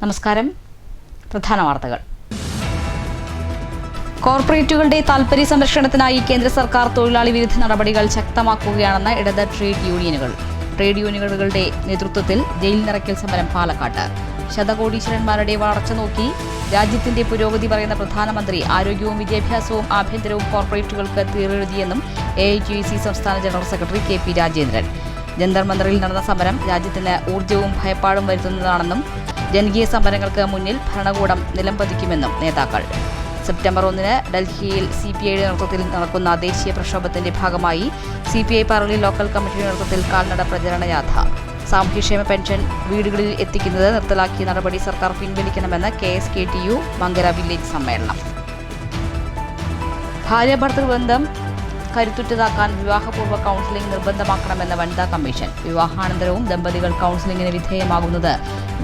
നമസ്കാരം. പ്രധാന വാർത്തകൾ. കോർപ്പറേറ്റുകളുടെ താൽപര്യ സംരക്ഷണത്തിനായി കേന്ദ്ര സർക്കാർ തൊഴിലാളി വിരുദ്ധ നടപടികൾ ശക്തമാക്കുകയാണെന്ന് ഇടത് ട്രേഡ് യൂണിയനുകളുടെ നേതൃത്വത്തിൽ ജയിൽ നിറയ്ക്കൽ സമരം പാലക്കാട്ട്. ശതകോടീശ്വരന്മാരുടെ വളർച്ച നോക്കി രാജ്യത്തിന്റെ പുരോഗതി പറയുന്ന പ്രധാനമന്ത്രി ആരോഗ്യവും വിദ്യാഭ്യാസവും ആഭ്യന്തരവും കോർപ്പറേറ്റുകൾക്ക് തീരെഴുതിയെന്നും AITUC സംസ്ഥാന general secretary KP Rajendran. Jantar മന്ദറിൽ നടന്ന സമരം രാജ്യത്തിന് ഊർജ്ജവും ഭയപ്പാടും വരുത്തുന്നതാണെന്നും ജനകീയ സമരങ്ങൾക്ക് മുന്നിൽ ഭരണകൂടം നിലംപതിക്കുമെന്നും നേതാക്കൾ. സെപ്റ്റംബർ 1 ഡൽഹിയിൽ CPIയുടെ നേതൃത്വത്തിൽ നടക്കുന്ന ദേശീയ പ്രക്ഷോഭത്തിന്റെ ഭാഗമായി CPI പറളി ലോക്കൽ കമ്മിറ്റിയുടെ നേതൃത്വത്തിൽ കാൽനട പ്രചരണ യാത്ര. സാമൂഹ്യക്ഷേമ പെൻഷൻ വീടുകളിൽ എത്തിക്കുന്നത് നിർത്തലാക്കിയ നടപടി സർക്കാർ പിൻവലിക്കണമെന്ന് KSKTU മങ്കര വില്ലേജ് സമ്മേളനം. ഭാര്യ-ഭർത്തൃ ബന്ധം കരുത്തുറ്റതാക്കാൻ വിവാഹപൂർവ്വ കൗൺസിലിംഗ് നിർബന്ധമാക്കണമെന്ന വനിതാ കമ്മീഷൻ. വിവാഹാനന്തരവും ദമ്പതികൾ കൗൺസിലിംഗിന് വിധേയമാകുന്നത്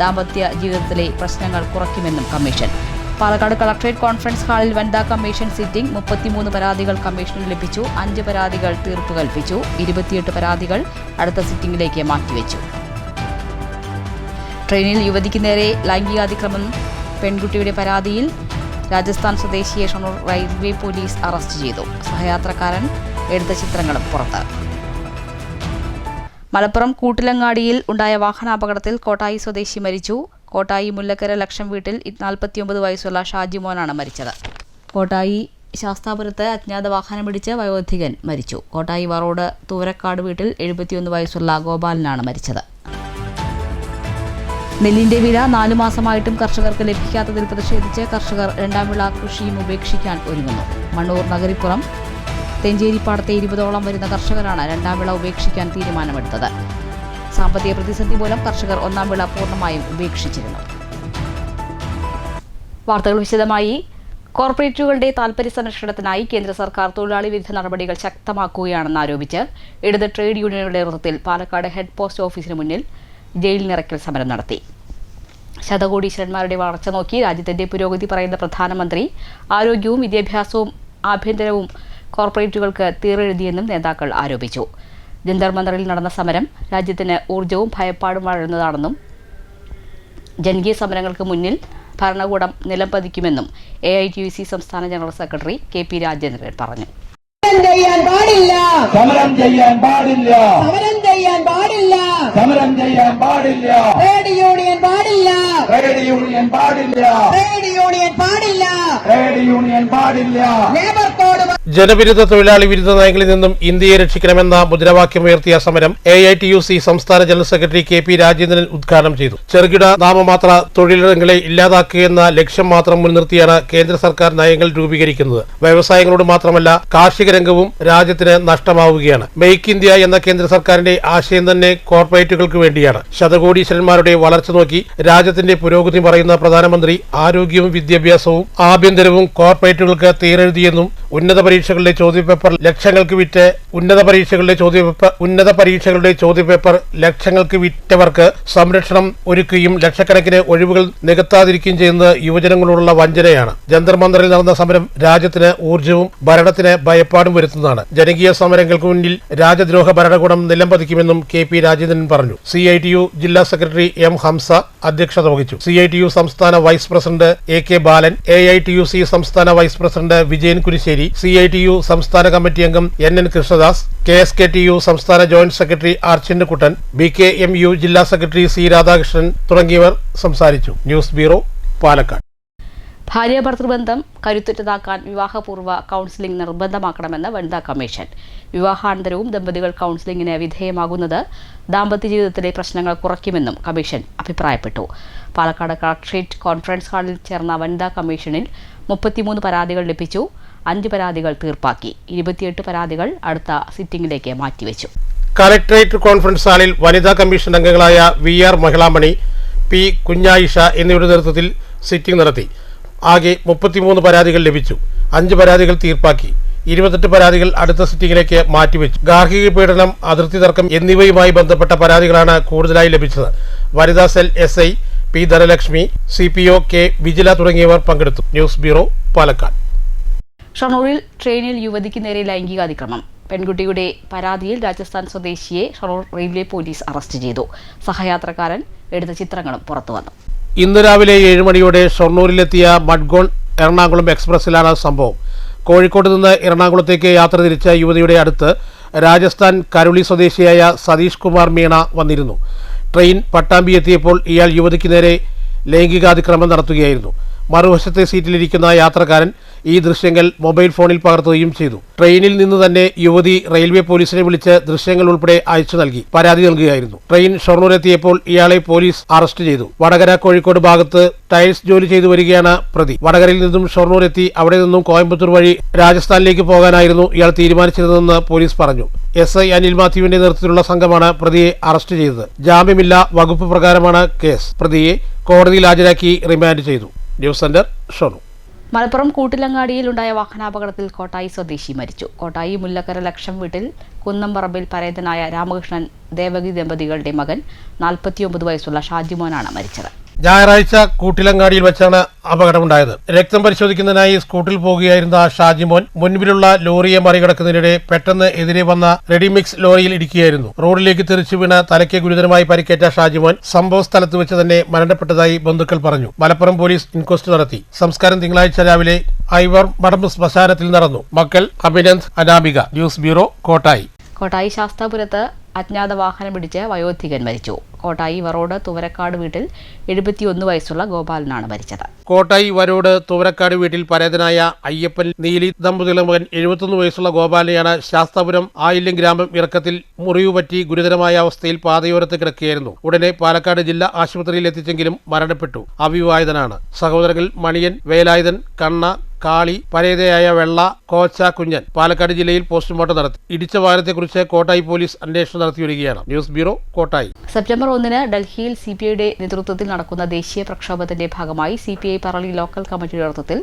ദാമ്പത്യ ജീവിതത്തിലെ പ്രശ്നങ്ങൾ കുറയ്ക്കുമെന്നും കമ്മീഷൻ. പാലക്കാട് കളക്ടറേറ്റ് കോൺഫറൻസ് ഹാളിൽ വനിതാ കമ്മീഷൻ സിറ്റിംഗ്. 33 പരാതികൾ കമ്മീഷന് ലഭിച്ചു. 5 പരാതികൾ തീർപ്പ് കൽപ്പിച്ചു. 28 പരാതികൾ അടുത്ത സിറ്റിംഗിലേക്ക് മാറ്റിവെച്ചു. ട്രെയിനിൽ യുവതിക്ക് നേരെ ലൈംഗികാതിക്രമം. പെൺകുട്ടിയുടെ പരാതിയിൽ രാജസ്ഥാൻ സ്വദേശിയെ ഷൊർണൂർ റെയിൽവേ പോലീസ് അറസ്റ്റ് ചെയ്തു. സഹയാത്രക്കാരൻ എടുത്ത ചിത്രങ്ങളും പുറത്ത്. മലപ്പുറം കൂട്ടിലങ്ങാടിയിൽ ഉണ്ടായ വാഹനാപകടത്തിൽ കോട്ടായി സ്വദേശി മരിച്ചു. കോട്ടായി മുല്ലക്കര ലക്ഷം വീട്ടിൽ 49 വയസ്സുള്ള ഷാജിമോനാണ് മരിച്ചത്. കോട്ടായി ശാസ്താപുരത്ത് അജ്ഞാത വാഹനമിടിച്ച് വയോധികൻ മരിച്ചു. കോട്ടായി വറോഡ് തൂവരക്കാട് വീട്ടിൽ 71 വയസ്സുള്ള ഗോപാലനാണ് മരിച്ചത്. നെല്ലിന്റെ വില 4 മാസമായിട്ടും കർഷകർക്ക് ലഭിക്കാത്തതിൽ പ്രതിഷേധിച്ച് കർഷകർ രണ്ടാം വിള കൃഷിയും ഉപേക്ഷിക്കാൻ ഒരുങ്ങുന്നു. മണ്ണൂർ നഗരിപ്പുറം തെഞ്ചേരിപ്പാടത്തെ 20ഓളം വരുന്ന കർഷകരാണ് രണ്ടാം വിള ഉപേക്ഷിക്കാൻ തീരുമാനമെടുത്തത്. സാമ്പത്തിക പ്രതിസന്ധി മൂലം കർഷകർ ഒന്നാം വിള പൂർണ്ണമായും ഉപേക്ഷിച്ചിരുന്നു. വാർത്തകൾ വിശദമായി. കോർപ്പറേറ്റുകളുടെ താൽപര്യ സംരക്ഷണത്തിനായി കേന്ദ്ര സർക്കാർ തൊഴിലാളി വിരുദ്ധ നടപടികൾ ശക്തമാക്കുകയാണെന്ന് ആരോപിച്ച് ഇടത് ട്രേഡ് യൂണിയനുകളുടെ നേതൃത്വത്തിൽ പാലക്കാട് ഹെഡ് പോസ്റ്റ് ഓഫീസിന് മുന്നിൽ ജയിൽ നിറയ്ക്കൽ സമരം നടത്തി. ശതകോടീശ്വരന്മാരുടെ വളർച്ച നോക്കി രാജ്യത്തിന്റെ പുരോഗതി പറയുന്ന പ്രധാനമന്ത്രി ആരോഗ്യവും വിദ്യാഭ്യാസവും ആഭ്യന്തരവും കോർപ്പറേറ്റുകൾക്ക് തീരെഴുതിയെന്നും നേതാക്കൾ ആരോപിച്ചു. ജന്തർ മന്ദറിൽ നടന്ന സമരം രാജ്യത്തിന് ഊർജ്ജവും ഭയപ്പാടും വളരുന്നതാണെന്നും ജനകീയ സമരങ്ങൾക്ക് മുന്നിൽ ഭരണകൂടം നിലംപതിക്കുമെന്നും AITUC സംസ്ഥാന ജനറൽ സെക്രട്ടറി KP രാജേന്ദ്രൻ പറഞ്ഞു. സമരം ചെയ്യാൻ പാടില്ല. ട്രേഡ് യൂണിയൻ പാടില്ല. ജനവിരുദ്ധ തൊഴിലാളി വിരുദ്ധ നയങ്ങളിൽ നിന്നും ഇന്ത്യയെ രക്ഷിക്കണമെന്ന മുദ്രാവാക്യമുയർത്തിയ സമരം AITUC സംസ്ഥാന ജനറൽ സെക്രട്ടറി KP രാജേന്ദ്രൻ ഉദ്ഘാടനം ചെയ്തു. ചെറുകിട നാമമാത്ര തൊഴിലിടങ്ങളെ ഇല്ലാതാക്കുകയെന്ന ലക്ഷ്യം മാത്രം മുൻനിർത്തിയാണ് കേന്ദ്ര സർക്കാർ നയങ്ങൾ രൂപീകരിക്കുന്നത്. വ്യവസായങ്ങളോട് മാത്രമല്ല കാർഷിക രംഗവും രാജ്യത്തിന് നഷ്ടമാവുകയാണ്. മെയ്ക്ക് ഇന്ത്യ എന്ന കേന്ദ്ര സർക്കാരിന്റെ ആശയം തന്നെ കോർപ്പറേറ്റുകൾക്ക് വേണ്ടിയാണ്. ശതകോടീശ്വരന്മാരുടെ വളർച്ച നോക്കി രാജ്യത്തിന്റെ പുരോഗതി പറയുന്ന പ്രധാനമന്ത്രി ആരോഗ്യവും വിദ്യാഭ്യാസവും ആഭ്യന്തരവും കോർപ്പറേറ്റുകൾക്ക് തീരെഴുതിയെന്നും ഉന്നത പരീക്ഷകളുടെ ചോദ്യപേപ്പർ ലക്ഷങ്ങൾക്ക് വിറ്റവർക്ക് സംരക്ഷണം ഒരുക്കുകയും ലക്ഷക്കണക്കിന് ഒഴിവുകൾ നികത്താതിരിക്കുകയും ചെയ്യുന്നത് യുവജനങ്ങളോടുള്ള വഞ്ചനയാണ്. ജന്തർ മന്ദറിൽ നടന്ന സമരം രാജ്യത്തിന് ഊർജ്ജവും ഭരണത്തിന് ഭയപ്പാടും വരുത്തുന്നതാണ്. ജനകീയ സമരങ്ങൾക്ക് മുന്നിൽ രാജ്യദ്രോഹ ഭരണകൂടം നിലംപതിക്കുമെന്നും KP രാജേന്ദ്രൻ പറഞ്ഞു. CITU ജില്ലാ സെക്രട്ടറി M ഹംസ അധ്യക്ഷത വഹിച്ചു. CITU സംസ്ഥാന vice president AK Balan, AITUC സംസ്ഥാന vice president Vijayan Kurisseri, CITU സംസ്ഥാന കമ്മിറ്റി അംഗം NN കൃഷ്ണദാസ്, KSKTU സംസ്ഥാന joint secretary R Chinnakkuttan, BKMU ജില്ലാ സെക്രട്ടറി C രാധാകൃഷ്ണൻ തുടങ്ങിയവർ സംസാരിച്ചു. News bureau, Palakkad. ഭാര്യ-ഭർത്തൃബന്ധം കരുത്തുറ്റതാക്കാൻ വിവാഹപൂർവ്വ കൗൺസിലിംഗ് നിർബന്ധമാക്കണമെന്ന് വനിതാ കമ്മീഷൻ. വിവാഹാനന്തരവും ദമ്പതികൾ കൗൺസിലിംഗിന് വിധേയമാകുന്നത് ദാമ്പത്യ ജീവിതത്തിലെ പ്രശ്നങ്ങൾ കുറയ്ക്കുമെന്നും കമ്മീഷൻ അഭിപ്രായപ്പെട്ടു. പാലക്കാട് കളക്ടറേറ്റ് കോൺഫറൻസ് ഹാളിൽ ചേർന്ന വനിതാ കമ്മീഷനിൽ 33 പരാതികൾ ലഭിച്ചു. 5 പരാതികൾ തീർപ്പാക്കി. 28 പരാതികൾ അടുത്ത സിറ്റിംഗിലേക്ക് മാറ്റിവെച്ചു. കളക്ടറേറ്റ് കോൺഫറൻസ് ഹാളിൽ വനിതാ കമ്മീഷൻ അംഗങ്ങളായ VR മഹിളാമണി, P കുഞ്ഞായിഷ എന്നിവരുടെ നേതൃത്വത്തിൽ സിറ്റിംഗ് നടത്തി. ആകെ 33 പരാതികൾ ലഭിച്ചു. 5 പരാതികൾ തീർപ്പാക്കി. 28 പരാതികൾ അടുത്ത സിറ്റിംഗിലേക്ക് മാറ്റിവെച്ചു. ഗാർഹിക പീഡനം, അതിർത്തി തർക്കം എന്നിവയുമായി ബന്ധപ്പെട്ട പരാതികളാണ് കൂടുതലായി ലഭിച്ചത്. വനിതാ cell SI P Dhanalakshmi, CPO K Vijila തുടങ്ങിയവർ പങ്കെടുത്തു. News bureau, Palakkad. ഷൊർണൂരിൽ ട്രെയിനിൽ യുവതിക്ക് നേരെ ലൈംഗികാതിക്രമം. പെൺകുട്ടിയുടെ പരാതിയിൽ രാജസ്ഥാൻ സ്വദേശിയെ ഷൊർണൂർ റെയിൽവേ പോലീസ് അറസ്റ്റ് ചെയ്തു. സഹയാത്രക്കാരൻ എടുത്ത ചിത്രങ്ങളും പുറത്തുവന്നു. ഇന്ന് രാവിലെ 7 മണിയോടെ ഷൊർണൂരിലെത്തിയ മഡ്ഗോൺ എറണാകുളം എക്സ്പ്രസിലാണ് സംഭവം. കോഴിക്കോട് നിന്ന് എറണാകുളത്തേക്ക് യാത്ര തിരിച്ച യുവതിയുടെ അടുത്ത് രാജസ്ഥാൻ കരുളി സ്വദേശിയായ സതീഷ് കുമാർ മീണ വന്നിരുന്നു. ട്രെയിൻ പട്ടാമ്പി എത്തിയപ്പോൾ ഇയാൾ യുവതിക്ക് നേരെ ലൈംഗികാതിക്രമം നടത്തുകയായിരുന്നു. മറുവശത്തെ സീറ്റിലിരിക്കുന്ന യാത്രക്കാരൻ ഈ ദൃശ്യങ്ങൾ മൊബൈൽ ഫോണിൽ പകർത്തുകയും ചെയ്തു. ട്രെയിനിൽ നിന്ന് തന്നെ യുവതി റെയിൽവേ പോലീസിനെ വിളിച്ച് ദൃശ്യങ്ങൾ ഉൾപ്പെടെ അയച്ചു നൽകി പരാതി നൽകുകയായിരുന്നു. ട്രെയിൻ ഷൊർണൂർ എത്തിയപ്പോൾ ഇയാളെ പോലീസ് അറസ്റ്റ് ചെയ്തു. വടകര കോഴിക്കോട് ഭാഗത്ത് ടൈൽസ് ജോലി ചെയ്തു വരികയാണ് പ്രതി. വടകരയിൽ നിന്നും ഷൊർണൂർ എത്തി അവിടെ നിന്നും കോയമ്പത്തൂർ വഴി രാജസ്ഥാനിലേക്ക് പോകാനായിരുന്നു ഇയാൾ തീരുമാനിച്ചതെന്ന് പോലീസ് പറഞ്ഞു. SI അനിൽ മാത്യുവിന്റെ നേതൃത്വത്തിലുള്ള സംഘമാണ് പ്രതിയെ അറസ്റ്റ് ചെയ്തത്. ജാമ്യമില്ലാ വകുപ്പ് പ്രകാരമാണ് കേസ്. പ്രതിയെ കോടതിയിൽ ഹാജരാക്കി റിമാൻഡ് ചെയ്തു. News centre Shoranur. മലപ്പുറം കൂട്ടിലങ്ങാടിയിലുണ്ടായ വാഹനാപകടത്തിൽ കോട്ടായി സ്വദേശി മരിച്ചു. കോട്ടായി മുല്ലക്കര ലക്ഷം വീട്ടിൽ കുന്നംപറമ്പിൽ പരേതനായ രാമകൃഷ്ണൻ ദേവകി ദമ്പതികളുടെ മകൻ 49 വയസ്സുള്ള ഷാജിമോനാണ് മരിച്ചത്. ഞായറാഴ്ച കൂട്ടിലങ്ങാടിയിൽ വെച്ചാണ് അപകടമുണ്ടായത്. രക്തം പരിശോധിക്കുന്നതിനായി സ്കൂട്ടിൽ പോകുകയായിരുന്ന ഷാജിമോൻ മുൻപിലുള്ള ലോറിയെ മറികടക്കുന്നതിനിടെ പെട്ടെന്ന് എതിരെ വന്ന റെഡിമിക്സ് ലോറിയിൽ ഇടിക്കുകയായിരുന്നു. റോഡിലേക്ക് തെറിച്ചു വീണ് തലയ്ക്ക് ഗുരുതരമായി പരിക്കേറ്റ ഷാജിമോൻ സംഭവ സ്ഥലത്ത് വെച്ച് തന്നെ മരണപ്പെട്ടതായി ബന്ധുക്കൾ പറഞ്ഞു. മലപ്പുറം പോലീസ് ഇൻക്വസ്റ്റ് നടത്തി. സംസ്കാരം തിങ്കളാഴ്ച രാവിലെ ഐവർ മഠം ശ്മശാനത്തിൽ നടന്നു. മക്കൾ അഭിനന്ദ്, അനാമിക. News bureau, Kottayi. കോട്ടായി ശാസ്താപുരത്ത് അജ്ഞാത വാഹനം പിടിച്ച് വയോധികൻ മരിച്ചു. കോട്ടായി വറോഡ് തുവരക്കാട് വീട്ടിൽ 71 വയസ്സുള്ള ഗോപാലനാണ് മരിച്ചത്. കോട്ടായി വരോട് തുവരക്കാട് വീട്ടിൽ പരേതനായ അയ്യപ്പൻ നീലി ദമ്പതികളുടെ മകൻ 71 വയസ്സുള്ള ഗോപാലനെയാണ് ശാസ്താപുരം ആയില്യം ഗ്രാമം ഇറക്കത്തിൽ മുറിവുപറ്റി ഗുരുതരമായ അവസ്ഥയിൽ പാതയോരത്ത് കിടക്കുകയായിരുന്നു. ഉടനെ പാലക്കാട് ജില്ലാ ആശുപത്രിയിൽ എത്തിച്ചെങ്കിലും മരണപ്പെട്ടു. അവിവാഹിതനാണ്. സഹോദരങ്ങൾ മണിയൻ, വേലായുധൻ, കണ്ണ, കാളി, പരേതയായ വെള്ള, കോച്ച, കുഞ്ഞൻ. പാലക്കാട് ജില്ലയിൽ പോസ്റ്റ്മോർട്ടം നടത്തി. ഇടിച്ച വാഹനത്തെക്കുറിച്ച് കോട്ടായി പോലീസ് അന്വേഷണം നടത്തിവരികയാണ്. News bureau, Kottayi. സെപ്റ്റംബർ 1 ഡൽഹിയിൽ CPIയുടെ നേതൃത്വത്തിൽ നടക്കുന്ന ദേശീയ പ്രക്ഷോഭത്തിന്റെ ഭാഗമായി CPI പറളി ലോക്കൽ കമ്മിറ്റിയുടെ നേതൃത്വത്തിൽ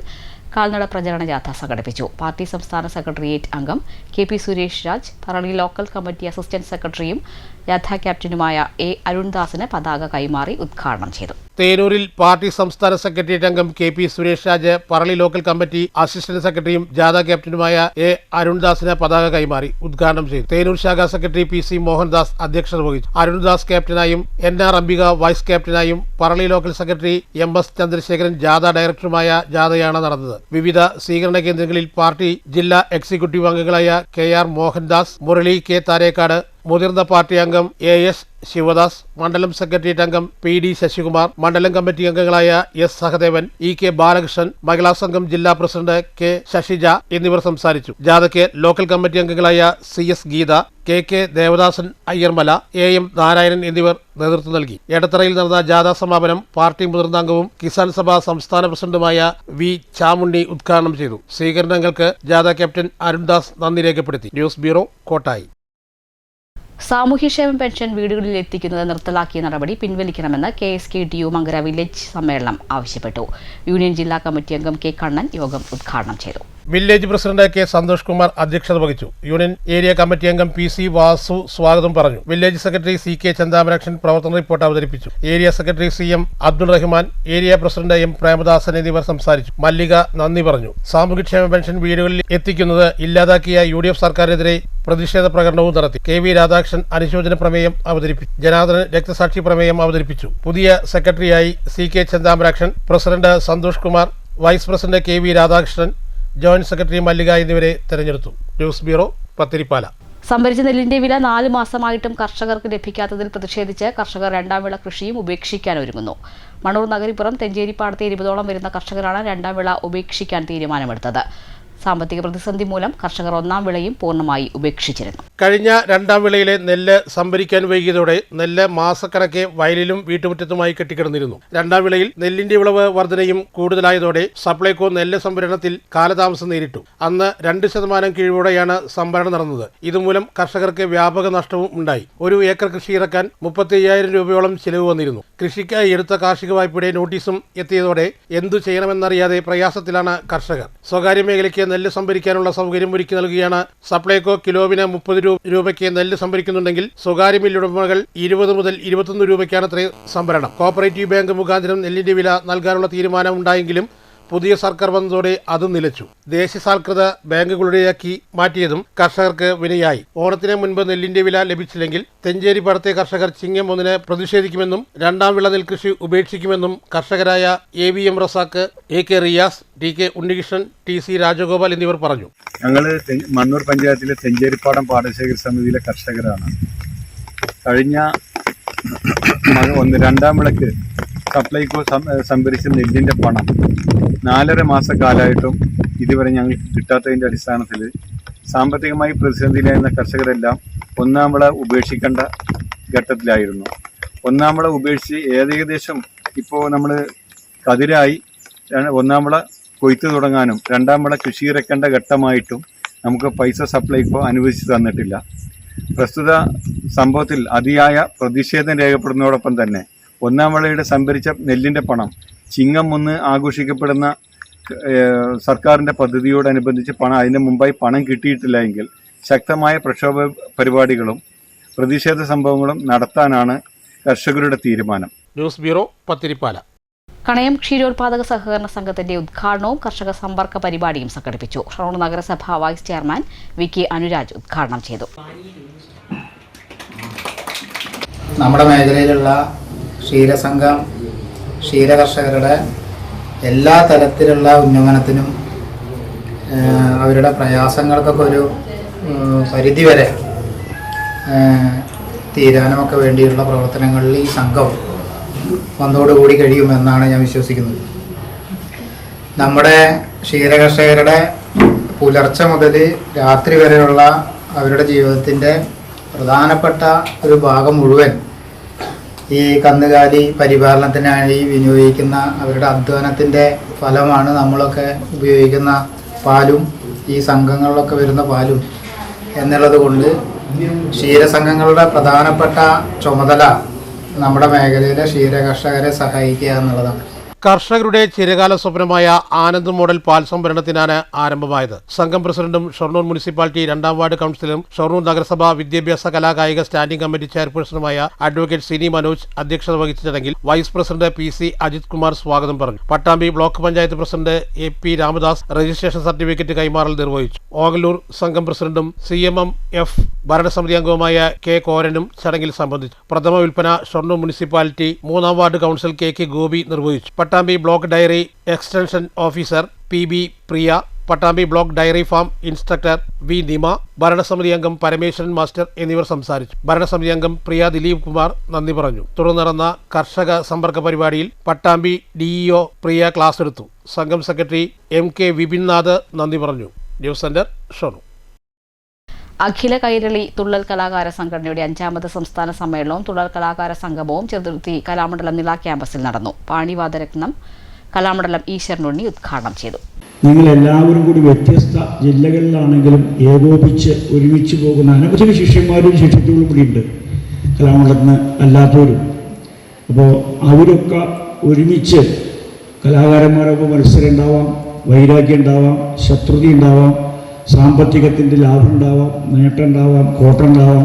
കാൽനട പ്രചരണ ജാഥ സംഘടിപ്പിച്ചു. പാർട്ടി സംസ്ഥാന സെക്രട്ടേറിയറ്റ് അംഗം KP Suresh Raj, Parali local committee assistant സെക്രട്ടറിയും ജാഥ ക്യാപ്റ്റനുമായ A അരുൺദാസിന് പതാക കൈമാറി ഉദ്ഘാടനം ചെയ്തു. തേനൂരിൽ പാർട്ടി സംസ്ഥാന സെക്രട്ടേറിയറ്റ് അംഗം KP Suresh Raj, Parali local committee assistant സെക്രട്ടറിയും ജാഥ ക്യാപ്റ്റനുമായ A അരുൺദാസിന് പതാക കൈമാറി ഉദ്ഘാടനം ചെയ്തു. തേനൂർ ശാഖാ സെക്രട്ടറി PC മോഹൻദാസ് അധ്യക്ഷത വഹിച്ചു. അരുൺദാസ് ക്യാപ്റ്റനായും NR അംബിക വൈസ് ക്യാപ്റ്റനായും Parali local secretary MS Chandrasekharan ജാഥ ഡയറക്ടറുമായ ജാഥയാണ് നടന്നത്. വിവിധ സ്വീകരണ കേന്ദ്രങ്ങളിൽ പാർട്ടി ജില്ലാ എക്സിക്യൂട്ടീവ് അംഗങ്ങളായ KR മോഹൻദാസ്, മുരളി K താരേക്കാട്, മുതിർന്ന പാർട്ടി അംഗം AS ശിവദാസ്, മണ്ഡലം സെക്രട്ടേറിയറ്റ് അംഗം PD ശശികുമാർ, മണ്ഡലം കമ്മിറ്റി അംഗങ്ങളായ S സഹദേവൻ, EK ബാലകൃഷ്ണൻ, മഹിളാ സംഘം ജില്ലാ പ്രസിഡന്റ് K ശശിജ എന്നിവർ സംസാരിച്ചു. ജാഥയ്ക്ക് ലോക്കൽ കമ്മിറ്റി അംഗങ്ങളായ CS Geetha, KK Devadasan Ayyarmala, AM Narayanan എന്നിവർ നേതൃത്വം നൽകി. എടത്തറയിൽ നടന്ന ജാഥാ സമാപനം പാർട്ടി മുതിർന്ന അംഗവും കിസാൻ സഭ സംസ്ഥാന പ്രസിഡന്റുമായ V ചാമുണ്ണി ഉദ്ഘാടനം ചെയ്തു. സ്വീകരണങ്ങൾക്ക് ജാഥ ക്യാപ്റ്റൻ അരുൺദാസ് നന്ദി രേഖപ്പെടുത്തി. News bureau, Kottayi. സാമൂഹ്യക്ഷേമ പെൻഷൻ വീടുകളിൽ എത്തിക്കുന്നത് നിർത്തലാക്കിയ നടപടി പിൻവലിക്കണമെന്ന് KSKTU മങ്കര വില്ലേജ് സമ്മേളനം ആവശ്യപ്പെട്ടു. യൂണിയൻ ജില്ലാ കമ്മിറ്റി അംഗം K കണ്ണൻ യോഗം ഉദ്ഘാടനം ചെയ്തു. Village president K Santhosh Kumar അധ്യക്ഷത വഹിച്ചു. യൂണിയൻ ഏരിയ കമ്മിറ്റി അംഗം PC വാസു സ്വാഗതം പറഞ്ഞു. വില്ലേജ് സെക്രട്ടറി CK ചന്താമരാക്ഷൻ പ്രവർത്തന റിപ്പോർട്ട് അവതരിപ്പിച്ചു. Area secretary CM Abdul Rahman, area president M Premadasan എന്നിവർ സംസാരിച്ചു. മല്ലിക നന്ദി പറഞ്ഞു. സാമൂഹ്യക്ഷേമ പെൻഷൻ വീടുകളിൽ എത്തിക്കുന്നത് ഇല്ലാതാക്കിയ UDF സർക്കാരിനെതിരെ പ്രതിഷേധ പ്രകടനവും നടത്തി. KV രാധാകൃഷ്ണൻ അനുശോചന പ്രമേയം അവതരിപ്പിച്ചു. ജനാർദ്ദനൻ രക്തസാക്ഷി പ്രമേയം അവതരിപ്പിച്ചു. പുതിയ സെക്രട്ടറിയായി CK Chanthamarakshan, president Santhosh Kumar, vice president KV Radhakrishnan, joint secretary Mallika എന്നിവരെ തെരഞ്ഞെടുത്തു. News bureau, Pathirippala. സംഭരിച്ച നെല്ലിന്റെ വില 4 മാസമായിട്ടും കർഷകർക്ക് ലഭിക്കാത്തതിൽ പ്രതിഷേധിച്ച് കർഷകർ രണ്ടാം വിള കൃഷിയും ഉപേക്ഷിക്കാൻ ഒരുങ്ങുന്നു. മണ്ണൂർ നഗരിപ്പുറം തെഞ്ചേരിപ്പാടത്തെ 20ഓളം വരുന്ന കർഷകരാണ് രണ്ടാം വിള ഉപേക്ഷിക്കാൻ തീരുമാനമെടുത്തത്. സാമ്പത്തിക പ്രതിസന്ധി മൂലം കർഷകർ ഒന്നാം വിളയും പൂർണ്ണമായി ഉപേക്ഷിച്ചിരുന്നു. കഴിഞ്ഞ രണ്ടാം വിളയിലെ നെല്ല് സംഭരിക്കാൻ വൈകിയതോടെ നെല്ല് മാസക്കണക്കെ വയലിലും വീട്ടുമുറ്റത്തുമായി കെട്ടിക്കിടന്നിരുന്നു. രണ്ടാം വിളയിൽ നെല്ലിന്റെ വിളവ് വർധനയും കൂടുതലായതോടെ സപ്ലൈകോ നെല്ല് സംഭരണത്തിൽ കാലതാമസം നേരിട്ടു. അന്ന് 2% കിഴിവോടെയാണ് സംഭരണം നടന്നത്. ഇതുമൂലം കർഷകർക്ക് വ്യാപക നഷ്ടവും ഉണ്ടായി. 1 ഏക്കർ കൃഷി ഇറക്കാൻ 35,000 രൂപയോളം ചിലവ് വന്നിരുന്നു. കൃഷിക്കായി എടുത്ത കാർഷിക വായ്പയുടെ നോട്ടീസും എത്തിയതോടെ എന്തു ചെയ്യണമെന്നറിയാതെ പ്രയാസത്തിലാണ് കർഷകർ. സ്വകാര്യ മേഖലയ്ക്ക് നെല്ല് സംഭരിക്കാനുള്ള സൗകര്യം ഒരുക്കി നൽകുകയാണ് സപ്ലൈകോ. കിലോവിന് 30 രൂപയ്ക്ക് നെല്ല് സംഭരിക്കുന്നുണ്ടെങ്കിൽ സ്വകാര്യ മില്ലുടമകൾ 20 മുതൽ 21 രൂപയ്ക്കാണ് സംഭരണം. കോഓപ്പറേറ്റീവ് ബാങ്ക് മുഖാന്തരം നെല്ലിന്റെ വില നൽകാനുള്ള തീരുമാനം ഉണ്ടായെങ്കിലും പുതിയ സർക്കാർ വന്നതോടെ അത് നിലച്ചു. ദേശസാൽകൃത ബാങ്കുകളുടെയാക്കി മാറ്റിയതും കർഷകർക്ക് വിനയായി. ഓണത്തിന് മുൻപ് നെല്ലിന്റെ വില ലഭിച്ചില്ലെങ്കിൽ തെഞ്ചേരി പാടത്തെ കർഷകർ ചിങ്ങം 1 പ്രതിഷേധിക്കുമെന്നും രണ്ടാം വിള നെൽകൃഷി ഉപേക്ഷിക്കുമെന്നും കർഷകരായ AVM Razak, AK Riyas, TK Unnikrishnan, TC Rajagopal എന്നിവർ പറഞ്ഞു. ഞങ്ങൾ മണ്ണൂർ പഞ്ചായത്തിലെ തെഞ്ചേരിപ്പാടം പാടശേഖര സമിതിയിലെ കർഷകരാണ്. കഴിഞ്ഞ രണ്ടാം വിളക്ക് സപ്ലൈകോ സംഭരിച്ച നെല്ലിൻ്റെ പണം 4.5 മാസക്കാലമായിട്ടും ഇതുവരെ ഞങ്ങൾക്ക് കിട്ടാത്തതിൻ്റെ അടിസ്ഥാനത്തിൽ സാമ്പത്തികമായി പ്രതിസന്ധിയിലായിരുന്ന കർഷകരെല്ലാം ഒന്നാം വിള ഉപേക്ഷിക്കേണ്ട ഘട്ടത്തിലായിരുന്നു. ഒന്നാം വിള ഉപേക്ഷിച്ച് ഏകദേശം ഇപ്പോൾ നമ്മൾ കതിരായി ഒന്നാം വിള കൊയ്ത്ത് തുടങ്ങാനും രണ്ടാം വിള കൃഷി ഇറക്കേണ്ട ഘട്ടമായിട്ടും നമുക്ക് പൈസ സപ്ലൈകോ അനുവദിച്ചു തന്നിട്ടില്ല. പ്രസ്തുത സംഭവത്തിൽ അതിയായ പ്രതിഷേധം രേഖപ്പെടുന്നതോടൊപ്പം തന്നെ ഒന്നാം വിളയുടെ സംഭരിച്ച നെല്ലിൻ്റെ പണം ചിങ്ങം 1 ആഘോഷിക്കപ്പെടുന്ന സർക്കാരിൻ്റെ പദ്ധതിയോടനുബന്ധിച്ച് അതിന് മുമ്പായി പണം കിട്ടിയിട്ടില്ല എങ്കിൽ ശക്തമായ പ്രക്ഷോഭ പരിപാടികളും പ്രതിഷേധ സംഭവങ്ങളും നടത്താനാണ് കർഷകരുടെ തീരുമാനം. News bureau, Pathirippala. കണയം ക്ഷീരോത്പാദക സഹകരണ സംഘത്തിന്റെ ഉദ്ഘാടനവും കർഷക സമ്പർക്ക പരിപാടിയും സംഘടിപ്പിച്ചു. ഷൊർണൂർ നഗരസഭ വൈസ് ചെയർമാൻ VK അനുരാജ് ഉദ്ഘാടനം ചെയ്തു. നമ്മുടെ മേഖലയിലുള്ള ക്ഷീരസംഘം ക്ഷീരകർഷകരുടെ എല്ലാ തരത്തിലുള്ള ഉന്നമനത്തിനും അവരുടെ പ്രയാസങ്ങൾക്കൊക്കെ ഒരു പരിധിവരെ തീരാനുമൊക്കെ വേണ്ടിയുള്ള പ്രവർത്തനങ്ങളിൽ ഈ സംഘം വന്നോടുകൂടി കഴിയുമെന്നാണ് ഞാൻ വിശ്വസിക്കുന്നത്. നമ്മുടെ ക്ഷീരകർഷകരുടെ പുലർച്ചെ മുതൽ രാത്രി വരെയുള്ള അവരുടെ ജീവിതത്തിൻ്റെ പ്രധാനപ്പെട്ട ഒരു ഭാഗം മുഴുവൻ ഈ കന്നുകാലി പരിപാലനത്തിനായി വിനിയോഗിക്കുന്ന അവരുടെ അധ്വാനത്തിൻ്റെ ഫലമാണ് നമ്മളൊക്കെ ഉപയോഗിക്കുന്ന പാലും ഈ സംഘങ്ങളിലൊക്കെ വരുന്ന പാലും എന്നുള്ളത് കൊണ്ട് ക്ഷീരസംഘങ്ങളുടെ പ്രധാനപ്പെട്ട ചുമതല നമ്മുടെ മേഖലയിലെ ക്ഷീരകർഷകരെ സഹായിക്കുക എന്നുള്ളതാണ്. കർഷകരുടെ ചിരകാല സ്വപ്നമായ ആനന്ദ് മോഡൽ പാൽ സംഭരണത്തിനാണ് ആരംഭമായത്. സംഘം പ്രസിഡന്റും ഷൊർണൂർ മുനിസിപ്പാലിറ്റി 2ാം വാർഡ് കൌൺസിലറും ഷൊർണൂർ നഗരസഭ വിദ്യാഭ്യാസ കലാകായിക സ്റ്റാൻഡിംഗ് കമ്മിറ്റി ചെയർപേഴ്സണുമായ അഡ്വക്കേറ്റ് സിനി മനോജ് അധ്യക്ഷത വഹിച്ച ചടങ്ങിൽ vice president PC Ajith Kumar സ്വാഗതം പറഞ്ഞു. Pattambi block panchayat president AP Ramadas registration certificate കൈമാറൽ നിർവഹിച്ചു. ഓങ്ങല്ലൂർ സംഘം പ്രസിഡന്റും CMMF ഭരണസമിതി അംഗവുമായ K കോരനും ചടങ്ങിൽ സംബന്ധിച്ചു. പ്രഥമ വിൽപ്പന ഷൊർണൂർ മുനിസിപ്പാലിറ്റി 3ാം വാർഡ് കൌൺസിൽ KK ഗോപി നിർവഹിച്ചു. Pattambi block dairy extension officer PB Priya, Pattambi block dairy farm instructor V Nima, ഭരണസമിതി അംഗം പരമേശ്വരൻ മാസ്റ്റർ എന്നിവർ സംസാരിച്ചു. ഭരണസമിതി അംഗം പ്രിയ ദിലീപ് കുമാർ നന്ദി പറഞ്ഞു. തുടർന്ന് നടന്ന കർഷക സമ്പർക്ക പരിപാടിയിൽ പട്ടാമ്പി DEO പ്രിയ ക്ലാസ് എടുത്തു. സംഘം സെക്രട്ടറി MK വിപിൻനാഥ് നന്ദി പറഞ്ഞു. News centre, Shoranur. അഖില കൈരളി തുള്ളൽ കലാകാര സംഘടനയുടെ 5ാമത് സംസ്ഥാന സമ്മേളനവും തുള്ളൽ കലാകാര സംഗമവും ചെറുതുരുത്തി കലാമണ്ഡലം നില ക്യാമ്പസിൽ നടന്നു. പാണിവാദരത്നം കലാമണ്ഡലം ഈശ്വരനുണ്ണി ഉദ്ഘാടനം ചെയ്തു. നിങ്ങൾ എല്ലാവരും കൂടി വ്യത്യസ്ത ജില്ലകളിലാണെങ്കിലും ഏകോപിച്ച് ഒരുമിച്ച് പോകുന്ന അനവധി ശിഷ്യന്മാരും ശിഷ്യത്തുകളും കൂടിയുണ്ട് കലാമണ്ഡലത്തിന് അല്ലാത്തവരും. അപ്പോൾ അവരൊക്കെ ഒരുമിച്ച് കലാകാരന്മാരൊക്കെ മത്സരം ഉണ്ടാവാം, വൈരാഗ്യം ഉണ്ടാവാം, ശത്രുത ഉണ്ടാവാം, സാമ്പത്തികത്തിൻ്റെ ലാഭം ഉണ്ടാവാം, നേട്ടം ഉണ്ടാവാം, കോട്ടം ഉണ്ടാവാം.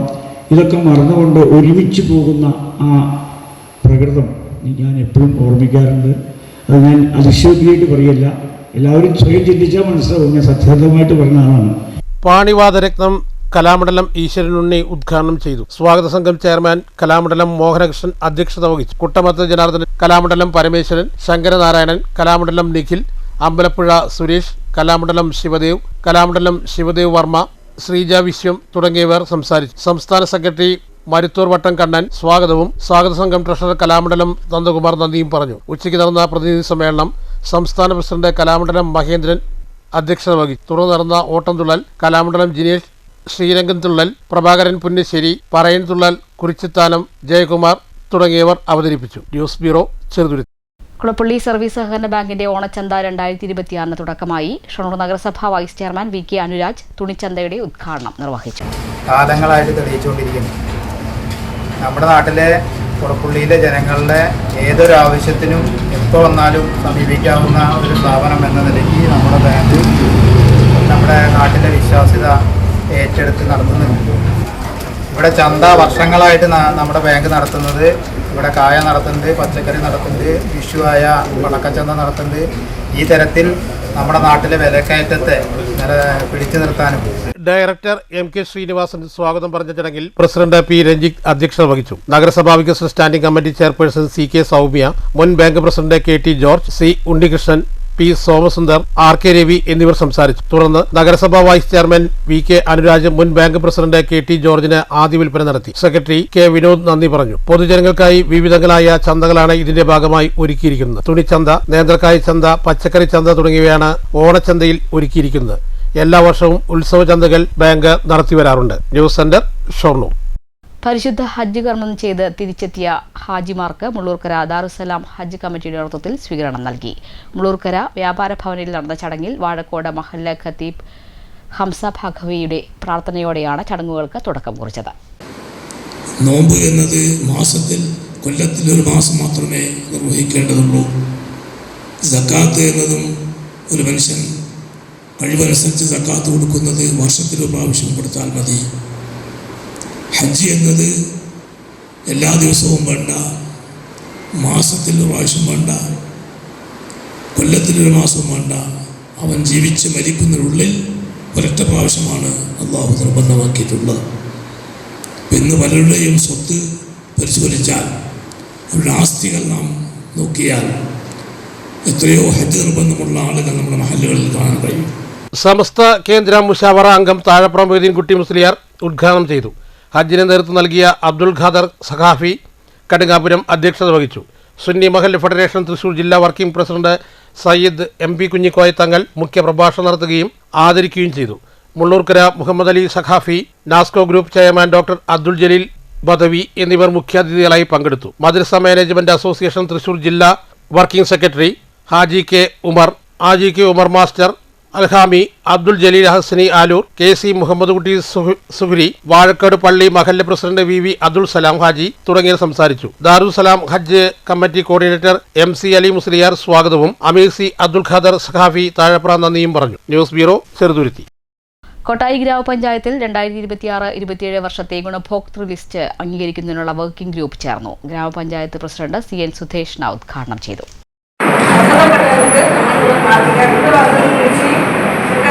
ഇതൊക്കെ മറന്നുകൊണ്ട് ഒരുമിച്ച് പോകുന്ന ആ പ്രകൃതം ഞാൻ എപ്പോഴും ഓർമ്മിക്കാറുണ്ട്. അത് ഞാൻ അതിശയോക്തിയായിട്ട് പറയല്ല, എല്ലാവരും സ്വയം ചിന്തിച്ചാൽ മനസ്സിലാവും ഞാൻ സത്യസന്ധമായിട്ട് പറഞ്ഞ ആളാണ്. പാണിവാദരത്നം കലാമണ്ഡലം ഈശ്വരനുണ്ണി ഉദ്ഘാടനം ചെയ്തു. സ്വാഗത സംഘം ചെയർമാൻ കലാമണ്ഡലം മോഹനകൃഷ്ണൻ അധ്യക്ഷത വഹിച്ചു. കുട്ടമത്ത് ജനാർദ്ദനൻ, കലാമണ്ഡലം പരമേശ്വരൻ, ശങ്കരനാരായണൻ, കലാമണ്ഡലം നിഖിൽ, അമ്പലപ്പുഴ സുരേഷ്, കലാമണ്ഡലം ശിവദേവ്, കലാമണ്ഡലം ശിവദേവ് വർമ്മ, ശ്രീജ വിശ്വം തുടങ്ങിയവർ സംസാരിച്ചു. സംസ്ഥാന സെക്രട്ടറി മരുത്തൂർ വട്ടം കണ്ണൻ സ്വാഗതവും സ്വാഗത സംഘം ട്രഷറർ കലാമണ്ഡലം നന്ദകുമാർ നന്ദിയും പറഞ്ഞു. ഉച്ചയ്ക്ക് നടന്ന പ്രതിനിധി സമ്മേളനം സംസ്ഥാന പ്രസിഡന്റ് കലാമണ്ഡലം മഹേന്ദ്രൻ അധ്യക്ഷത വഹിച്ചു. തുടർന്ന് നടന്ന ഓട്ടംതുള്ളൽ കലാമണ്ഡലം ജിനേഷ്, ശ്രീരംഗൻ തുള്ളൽ പ്രഭാകരൻ പുന്നശ്ശേരി, പറയൻ തുള്ളൽ കുറിച്ചിത്താനം ജയകുമാർ തുടങ്ങിയവർ അവതരിപ്പിച്ചു. News bureau, Cheruthuruthy. Kulappally service സഹകരണ ബാങ്കിന്റെ ഓണച്ചന്ത 2026 തുടക്കമായി. ഷൊർണൂർ നഗരസഭ വൈസ് ചെയർമാൻ VK അനുരാജ് തുണിച്ചന്തയുടെ ഉദ്ഘാടനം നിർവഹിച്ചു. കാലങ്ങളായിട്ട് തെളിയിച്ചുകൊണ്ടിരിക്കുന്നു. നമ്മുടെ നാട്ടിലെ കുളപ്പള്ളിയിലെ ജനങ്ങളുടെ ഏതൊരു ആവശ്യത്തിനും എപ്പോൾ വന്നാലും സമീപിക്കാവുന്ന ഒരു സ്ഥാപനം എന്ന നിലയ്ക്ക് നമ്മുടെ ബാങ്ക് നമ്മുടെ നാട്ടിലെ വിശ്വാസ്യത ഏറ്റെടുത്ത് നടത്തുന്നുണ്ട്. ഇവിടെ ചന്ത വർഷങ്ങളായിട്ട് നമ്മുടെ ബാങ്ക് നടത്തുന്നത് ഇവിടെ കായ നടത്തുന്നുണ്ട്, പച്ചക്കറി നടത്തുന്നുണ്ട്, വിഷുവായ പടക്കച്ചന്ത നടത്തുന്നുണ്ട്. ഈ തരത്തിൽ നമ്മുടെ നാട്ടിലെ വിലക്കയറ്റത്തെ പിടിച്ചു നിർത്താനും. ഡയറക്ടർ എം കെ ശ്രീനിവാസൻ സ്വാഗതം പറഞ്ഞ ചടങ്ങിൽ പ്രസിഡന്റ് പി രഞ്ജിത്ത് അധ്യക്ഷത വഹിച്ചു. നഗരസഭാ വികസന standing committee chairperson C K Soumya, മുൻ bank president K T George, C Unnikrishnan, P Somasundar, R K Ravi എന്നിവർ സംസാരിച്ചു. തുടർന്ന് നഗരസഭാ vice chairman V K Anuraj മുൻ ബാങ്ക് പ്രസിഡന്റ് കെ ടി ജോർജിന് ആദ്യ വിൽപ്പന നടത്തി. സെക്രട്ടറി കെ വിനോദ് നന്ദി പറഞ്ഞു. പൊതുജനങ്ങൾക്കായി വിവിധങ്ങളായ ചന്തകളാണ് ഇതിന്റെ ഭാഗമായി ഒരുക്കിയിരിക്കുന്നത്. തുണിച്ചന്ത, നേന്ത്രക്കായ് ചന്ത, പച്ചക്കറി ചന്ത തുടങ്ങിയവയാണ് ഓണച്ചന്തയിൽ ഒരുക്കിയിരിക്കുന്നത്. എല്ലാ വർഷവും ഉത്സവ ചന്തകൾ ബാങ്ക് നടത്തിവരാറുണ്ട്. News centre, Shoranur. പരിശുദ്ധ ഹജ്ജ് കർമ്മം ചെയ്ത് തിരിച്ചെത്തിയ ഹാജിമാർക്ക് മുള്ളൂർക്കര ദാറുസലാം ഹജ്ജ് കമ്മിറ്റിയുടെ നേതൃത്വത്തിൽ സ്വീകരണം നൽകി. മുള്ളൂർക്കര വ്യാപാര ഭവനിൽ നടന്ന ചടങ്ങിൽ വാഴക്കോട് മഹല്ല ഖത്തീബ് ഹംസ ഭാഗവിയുടെ പ്രാർത്ഥനയോടെയാണ് ചടങ്ങുകൾക്ക് തുടക്കം കുറിച്ചത്. നോമ്പ് എന്നത് മാസത്തിൽ കൊല്ലത്തിൽ ഒരു മാസം മാത്രമേ നിർവഹിക്കേണ്ടതുള്ളൂ. സക്കാത്ത് എന്നതും ഒരു മനുഷ്യൻ കഴിവനുസരിച്ച് സക്കാത്ത് കൊടുക്കുന്നത് വർഷത്തിൽ ഒരു പ്രാവശ്യം കൊടുത്താൽ മതി. ഹജ്ജ് എന്നത് എല്ലാ ദിവസവും വേണ്ട, മാസത്തിൽ ഒരു പ്രാവശ്യം വേണ്ട, കൊല്ലത്തിലൊരു മാസം വേണ്ട. അവൻ ജീവിച്ച് മരിക്കുന്നതിനുള്ളിൽ ഒരൊറ്റ പ്രാവശ്യമാണ് അള്ളാഹു നിർബന്ധമാക്കിയിട്ടുള്ളത്. ഇന്ന് പലരുടെയും സ്വത്ത് പരിശോധിച്ചാൽ, അവരുടെ ആസ്തികൾ നാം നോക്കിയാൽ എത്രയോ ഹജ്ജ് നിർബന്ധമുള്ള ആളുകൾ നമ്മുടെ മഹല്ലുകളിൽ കാണാൻ കഴിയും. സമസ്ത കേന്ദ്ര മുശാവറ അംഗം താഴപ്രം മൊയ്തീൻകുട്ടി മുസ്ലിയാർ ഉദ്ഘാടനം ചെയ്തു. ഹജ്ജിന് നേതൃത്വം നൽകിയ അബ്ദുൽ ഖാദർ സഖാഫി കടുങ്ങാപുരം അധ്യക്ഷത വഹിച്ചു. സുന്നി മഹല്ല് ഫെഡറേഷൻ തൃശൂർ ജില്ലാ working president Sayyid M P Kunhikoya Thangal മുഖ്യപ്രഭാഷണം നടത്തുകയും ആദരിക്കുകയും ചെയ്തു. Mullurkara Muhammad Ali Saqafi, Nasco group chairman doctor Abdul Jaleel Badavi എന്നിവർ മുഖ്യാതിഥികളായി പങ്കെടുത്തു. മദ്രസ മാനേജ്മെന്റ് അസോസിയേഷൻ തൃശൂർ ജില്ലാ working secretary Haji K Umar master, Alhami, Abdul Jaleel Hasani Aloor, K C Muhammad Kutty Suhari, Vazhakkad പള്ളി മഹല്ല് president V V Abdul Salam Haji തുടങ്ങിയവർ സംസാരിച്ചു. Darussalam Hajj committee coordinator M C Ali Musliyar സ്വാഗതവും അമീർ സി അബ്ദുൽ ഖാദർ സഖാഫി താഴപ്ര നന്ദിയും പറഞ്ഞു. News bureau, Cheruthuruthy. കൊട്ടായി ഗ്രാമപഞ്ചായത്തിൽ 2026-27 വർഷത്തെ ഗുണഭോക്തൃ ലിസ്റ്റ് അംഗീകരിക്കുന്നതിനുള്ള വർക്കിംഗ് ഗ്രൂപ്പ് ചേർന്നു. ഗ്രാമപഞ്ചായത്ത് പ്രസിഡന്റ് സി എൻ സുധേഷ്ണ ഉദ്ഘാടനം ചെയ്തു.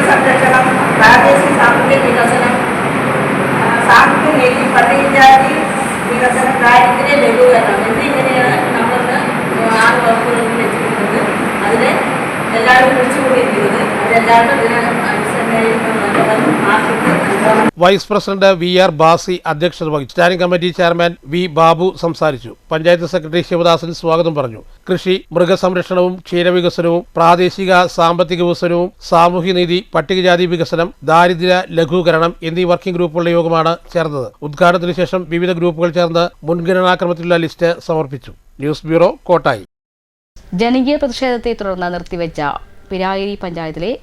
സംരക്ഷണം, പ്രാദേശിക സാമ്പത്തിക വികസനം, സാമ്പത്തിക നീതി, പട്ടികജാതി വികസനം, ദാരിദ്ര്യ ലഘൂകരണം എന്നിങ്ങനെയാണ് നമ്മളിന്ന് 6 വകുപ്പുകളിൽ വെച്ചിരിക്കുന്നത്. അതിന് എല്ലാവരും വിളിച്ചുകൂടിയിരിക്കുന്നത് അവരെല്ലാവരും ഇതിന് vice president V R Basi അധ്യക്ഷത വഹിച്ചു. Standing committee chairman V Babu സംസാരിച്ചു. പഞ്ചായത്ത് സെക്രട്ടറി ശിവദാസൻ സ്വാഗതം പറഞ്ഞു. കൃഷി, മൃഗസംരക്ഷണവും ക്ഷീരവികസനവും, പ്രാദേശിക സാമ്പത്തിക വികസനവും, സാമൂഹ്യനീതി, പട്ടികജാതി വികസനം, ദാരിദ്ര്യ ലഘൂകരണം എന്നീ വർക്കിംഗ് ഗ്രൂപ്പുകളുടെ യോഗമാണ് ചേർന്നത്. ഉദ്ഘാടനത്തിന് ശേഷം വിവിധ ഗ്രൂപ്പുകൾ ചേർന്ന് മുൻഗണനാക്രമത്തിലുള്ള ലിസ്റ്റ് സമർപ്പിച്ചു. News bureau, Kottayi. ജനകീയ പ്രതിഷേധത്തെ തുടർന്ന് നിർത്തിവെച്ച പിരായിരി പഞ്ചായത്തിലെ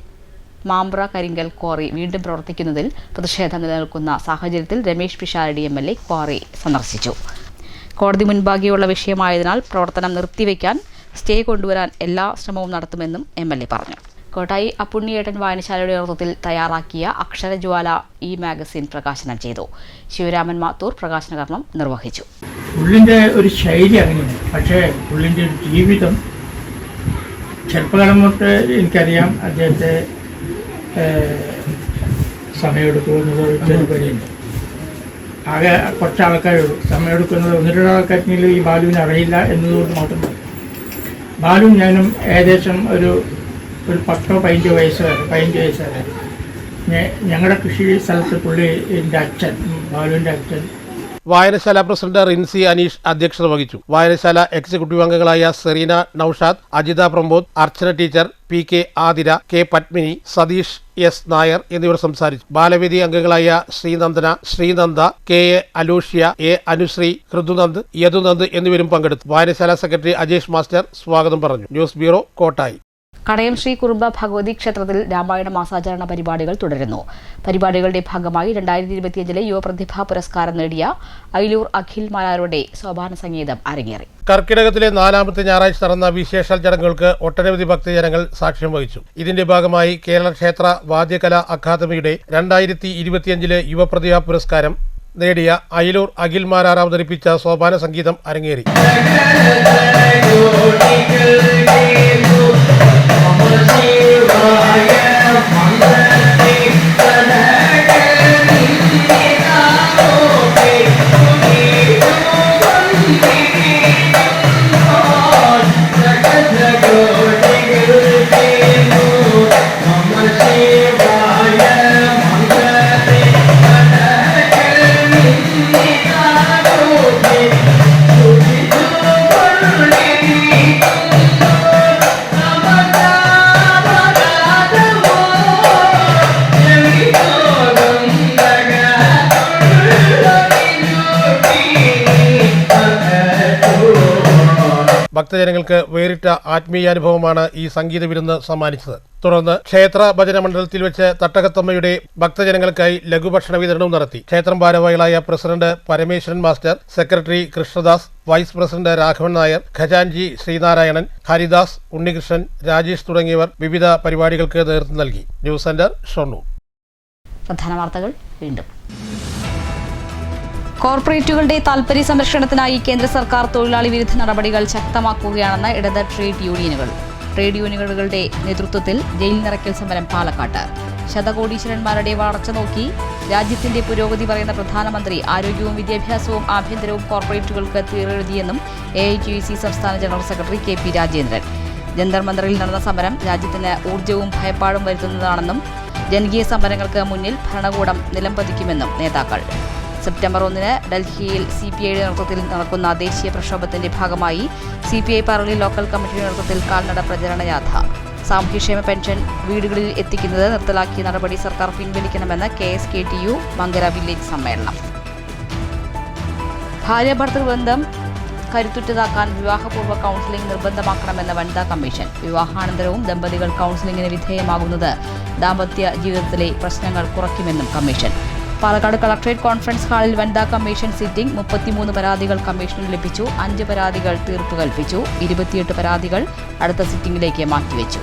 മാമ്പ്ര കരിങ്കൽ ക്വാറി വീണ്ടും പ്രവർത്തിക്കുന്നതിൽ പ്രതിഷേധം നിലനിൽക്കുന്ന സാഹചര്യത്തിൽ രമേശ് പിഷാരടി MLA ക്വാറി സന്ദർശിച്ചു. കോടതി മുൻപാകെയുള്ള വിഷയമായതിനാൽ പ്രവർത്തനം നിർത്തിവെക്കാൻ സ്റ്റേ കൊണ്ടുവരാൻ എല്ലാ ശ്രമവും നടത്തുമെന്നും MLA പറഞ്ഞു. കോട്ടായി അപ്പുണ്ണിയേട്ടൻ വായനശാലയുടെ നേതൃത്വത്തിൽ തയ്യാറാക്കിയ അക്ഷരജ്വാല മാഗസിൻ പ്രകാശനം ചെയ്തു. ശിവരാമൻ മാത്തൂർ പ്രകാശന കർമ്മം നിർവഹിച്ചു. പുള്ളിൻ്റെ ഒരു ശൈലി അങ്ങനെയാണ്, പക്ഷേ പുള്ളിൻ്റെ ഒരു ജീവിതം ചെറുപ്പകാലം തൊട്ട് എനിക്കറിയാം. അദ്ദേഹത്തെ സമയമെടുക്കുമെന്നുള്ളത് ചെറുപരിയുണ്ട്. ആകെ കുറച്ച് ആൾക്കാരുള്ളൂ സമയമെടുക്കുന്നത്. 1-2 ആൾക്കാർക്കെങ്കിലും ഈ ബാലുവിനെ അറിയില്ല എന്നതുകൊണ്ട് മാത്രം. ബാലുവും ഞാനും ഏകദേശം ഒരു 10-15 വയസ്സ് വരെ ഞങ്ങളുടെ കൃഷി സ്ഥലത്ത് പുള്ളിൻ്റെ അച്ഛൻ, ബാലുവിൻ്റെ അച്ഛൻ. വായനശാല പ്രസിഡന്റ് റിൻസി അനീഷ് അധ്യക്ഷത വഹിച്ചു. വായനശാല എക്സിക്യൂട്ടീവ് അംഗങ്ങളായ Sereena Noushad, Ajitha Pramod, Archana teacher, PK Athira, K Padmini, Satheesh S Nair എന്നിവർ സംസാരിച്ചു. ബാലവേദി അംഗങ്ങളായ ശ്രീനന്ദ, KA അലൂഷ്യ, A അനുശ്രീ, ഋതുനന്ദ്, യദുനന്ദ് എന്നിവരും പങ്കെടുത്തു. വായനശാല സെക്രട്ടറി അജേഷ് മാസ്റ്റർ സ്വാഗതം പറഞ്ഞു. News bureau, Kottayi. കടയം ശ്രീ കുറുമ്പ ഭഗവതി ക്ഷേത്രത്തിൽ രാമായണ മാസാചരണ പരിപാടികൾ തുടരുന്നു. പരിപാടികളുടെ ഭാഗമായി 2025 യുവപ്രതിഭാ പുരസ്കാരം നേടിയ അയിലൂർ അഖിൽ മാരാരുടെ സോപാന സംഗീതം അരങ്ങേറി. കർക്കിടകത്തിലെ 4ാമത്തെ ഞായറാഴ്ച നടന്ന വിശേഷാൽ ചടങ്ങുകൾക്ക് ഒട്ടനവധി ഭക്തജനങ്ങൾ സാക്ഷ്യം വഹിച്ചു. ഇതിന്റെ ഭാഗമായി കേരള ക്ഷേത്ര വാദ്യകലാ അക്കാദമിയുടെ 2025 യുവപ്രതിഭാ പുരസ്കാരം നേടിയ അയിലൂർ അഖിൽ മാരാർ അവതരിപ്പിച്ച സോപാന സംഗീതം അരങ്ങേറി. ഭക്തജനങ്ങൾക്ക് വേറിട്ട ആത്മീയാനുഭവമാണ് ഈ സംഗീത വിരുന്ന് സമ്മാനിച്ചത്. തുടർന്ന് ക്ഷേത്ര ഭജന മണ്ഡലത്തിൽ വെച്ച് തട്ടകത്തമ്മയുടെ ഭക്തജനങ്ങൾക്കായി ലഘുഭക്ഷണ വിതരണവും നടത്തി. ക്ഷേത്രം ഭാരവാഹികളായ president Parameswaran master, secretary Krishnadas, vice president Raghavan Nair, ഖജാൻജി ശ്രീനാരായണൻ, ഹരിദാസ്, ഉണ്ണികൃഷ്ണൻ, രാജേഷ് തുടങ്ങിയവർ വിവിധ പരിപാടികൾക്ക് നേതൃത്വം നൽകി. News centre, Shoranur. പ്രധാന വാർത്തകൾ വീണ്ടും. കോർപ്പറേറ്റുകളുടെ താൽപര്യ സംരക്ഷണത്തിനായി കേന്ദ്ര സർക്കാർ തൊഴിലാളി വിരുദ്ധ നടപടികൾ ശക്തമാക്കുകയാണെന്ന് ഇടത് ട്രേഡ് യൂണിയനുകൾ. ട്രേഡ് യൂണിയനുകളുടെ നേതൃത്വത്തിൽ ജയിൽ നിറയ്ക്കൽ സമരം പാലക്കാട്ട്. ശതകോടീശ്വരന്മാരുടെ വളർച്ച നോക്കി രാജ്യത്തിന്റെ പുരോഗതി പറയുന്ന പ്രധാനമന്ത്രി ആരോഗ്യവും വിദ്യാഭ്യാസവും ആഭ്യന്തരവും കോർപ്പറേറ്റുകൾക്ക് തീരെഴുതിയെന്നും AITUC സംസ്ഥാന general secretary KP Rajendran. Jantar മന്ദറിൽ നടന്ന സമരം രാജ്യത്തിന് ഊർജ്ജവും ഭയപ്പാടും വരുത്തുന്നതാണെന്നും ജനകീയ സമരങ്ങൾക്ക് മുന്നിൽ ഭരണകൂടം നിലംപതിക്കുമെന്നും നേതാക്കൾ. സെപ്റ്റംബർ 1 ഡൽഹിയിൽ CPIയുടെ നേതൃത്വത്തിൽ നടക്കുന്ന ദേശീയ പ്രക്ഷോഭത്തിന്റെ ഭാഗമായി CPI പറളി ലോക്കൽ കമ്മിറ്റിയുടെ നേതൃത്വത്തിൽ കാൽനട പ്രചരണ യാത്ര. സാമൂഹ്യക്ഷേമ പെൻഷൻ വീടുകളിൽ എത്തിക്കുന്നത് നിർത്തലാക്കിയ നടപടി സർക്കാർ പിൻവലിക്കണമെന്ന് KSKTU മങ്കര വില്ലേജ് സമ്മേളനം. ഭാര്യ ഭർത്തൃ ബന്ധം കരുത്തുറ്റതാക്കാൻ വിവാഹപൂർവ്വ കൗൺസിലിംഗ് നിർബന്ധമാക്കണമെന്ന് വനിതാ കമ്മീഷൻ. വിവാഹാനന്തരവും ദമ്പതികൾ കൗൺസിലിംഗിന് വിധേയമാകുന്നത് ദാമ്പത്യ ജീവിതത്തിലെ പ്രശ്നങ്ങൾ കുറയ്ക്കുമെന്നും കമ്മീഷൻ. പാലക്കാട് കളക്ടറേറ്റ് കോൺഫറൻസ് ഹാളിൽ വനിതാ കമ്മീഷൻ സിറ്റിംഗ്. 33 പരാതികൾ കമ്മീഷന് ലഭിച്ചു. 5 പരാതികൾ തീർപ്പ് കൽപ്പിച്ചു. 28 പരാതികൾ അടുത്ത സിറ്റിംഗിലേക്ക് മാറ്റിവെച്ചു.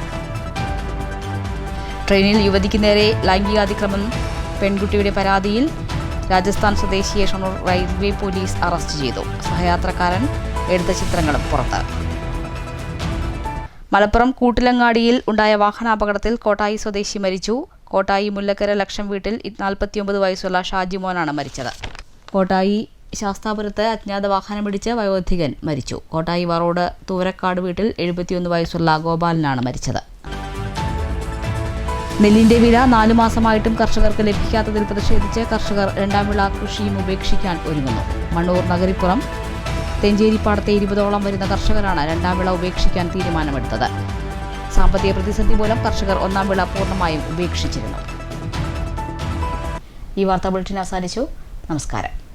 ട്രെയിനിൽ യുവതിക്ക് നേരെ ലൈംഗികാതിക്രമം. പെൺകുട്ടിയുടെ പരാതിയിൽ രാജസ്ഥാൻ സ്വദേശിയെ ഷൊർണൂർ റെയിൽവേ പോലീസ് അറസ്റ്റ് ചെയ്തു. സഹയാത്രക്കാരൻ എടുത്ത ചിത്രങ്ങളും പുറത്ത്. മലപ്പുറം കൂട്ടിലങ്ങാടിയിൽ ഉണ്ടായ വാഹനാപകടത്തിൽ കോട്ടായി സ്വദേശി മരിച്ചു. കോട്ടായി മുല്ലക്കര ലക്ഷം വീട്ടിൽ 49 വയസ്സുള്ള ഷാജിമോനാണ് മരിച്ചത്. കോട്ടായി ശാസ്താപുരത്ത് അജ്ഞാത വാഹനമിടിച്ച് വയോധികൻ മരിച്ചു. കോട്ടായി വറോഡ് തൂരക്കാട് വീട്ടിൽ 71 വയസ്സുള്ള ഗോപാലനാണ് മരിച്ചത്. നെല്ലിന്റെ വില 4 മാസമായിട്ടും കർഷകർക്ക് ലഭിക്കാത്തതിൽ പ്രതിഷേധിച്ച് കർഷകർ രണ്ടാം വിള കൃഷിയും ഉപേക്ഷിക്കാൻ ഒരുങ്ങുന്നു. മണ്ണൂർ നഗരിപ്പുറം തെഞ്ചേരിപ്പാടത്തെ 20ഓളം വരുന്ന കർഷകരാണ് രണ്ടാം വിള ഉപേക്ഷിക്കാൻ തീരുമാനമെടുത്തത്. സാമ്പത്തിക പ്രതിസന്ധി മൂലം കർഷകർ ഒന്നാം വിള പൂർണ്ണമായും ഉപേക്ഷിച്ചിരുന്നു. ഈ വാർത്താ ബുള്ളറ്റിൻ അവസാനിച്ചു. നമസ്കാരം.